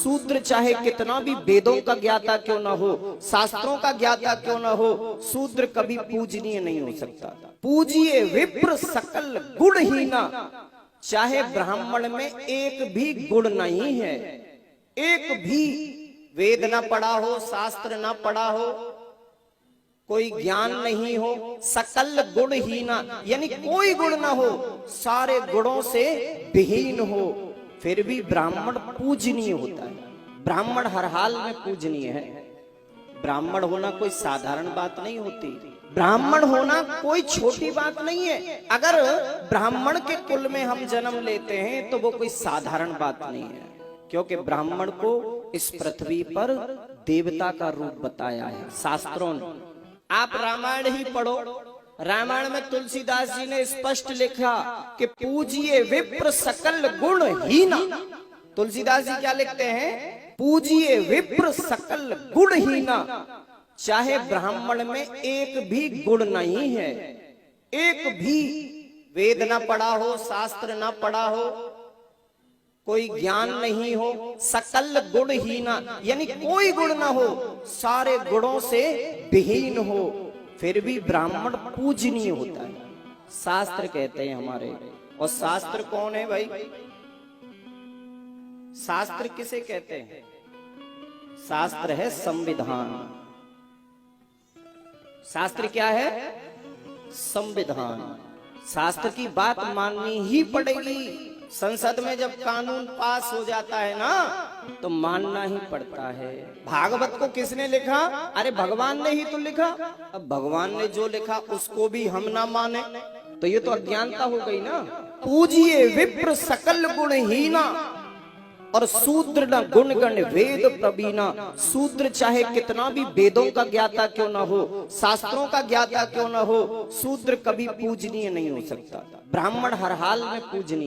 शूद्र चाहे कितना भी वेदों का ज्ञाता क्यों ना हो, शास्त्रों का ज्ञाता क्यों ना हो, शूद्र कभी पूजनीय नहीं हो सकता। पूजिए विप्र सकल गुणहीना, चाहे ब्राह्मण में एक भी गुण नहीं है, एक भी वेद ना पढ़ा हो, शास्त्र ना पढ़ा हो, कोई ज्ञान नहीं हो, सकल गुणहीना यानी कोई गुण ना हो, सारे गुणों से विहीन हो, फिर भी ब्राह्मण पूजनीय होता है। ब्राह्मण हर हाल में पूजनीय है। ब्राह्मण होना कोई साधारण बात नहीं होती, ब्राह्मण होना कोई छोटी बात नहीं है। अगर ब्राह्मण के कुल में हम जन्म लेते हैं तो वो कोई साधारण बात नहीं है, क्योंकि ब्राह्मण को इस पृथ्वी पर देवता का रूप बताया है शास्त्रों ने। आप रामायण ही पढ़ो, रामायण में तुलसीदास जी ने स्पष्ट लिखा कि पूजिए विप्र सकल गुणहीना। तुलसीदास जी क्या लिखते हैं? पूजिए विप्र सकल गुणहीना, चाहे ब्राह्मण में एक भी गुण नहीं है, एक भी वेद ना पढ़ा हो, शास्त्र ना पढ़ा हो, कोई ज्ञान नहीं हो, सकल गुणहीना यानी कोई गुण ना हो, सारे गुणों से विहीन हो, फिर भी ब्राह्मण पूजनीय होता है। शास्त्र कहते हैं हमारे। और शास्त्र कौन है भाई? शास्त्र किसे कहते हैं? शास्त्र है संविधान। शास्त्र क्या है? संविधान। शास्त्र की बात माननी ही पड़ेगी। संसद में जब कानून पास हो जाता है ना, तो मानना ही पड़ता है। भागवत को किसने लिखा? अरे भगवान ने ही तो लिखा। अब भगवान ने जो लिखा उसको भी हम ना माने तो ये तो अज्ञानता हो गई ना। पूजिए विप्र सकल गुणहीना और शूद्र न गुण गण वेद प्रवीणा। शूद्र चाहे कितना भी वेदों का ज्ञाता क्यों ना हो, शास्त्रों का ज्ञाता क्यों ना हो, शूद्र कभी पूजनीय नहीं हो सकता। ब्राह्मण हर हाल में पूजनीय।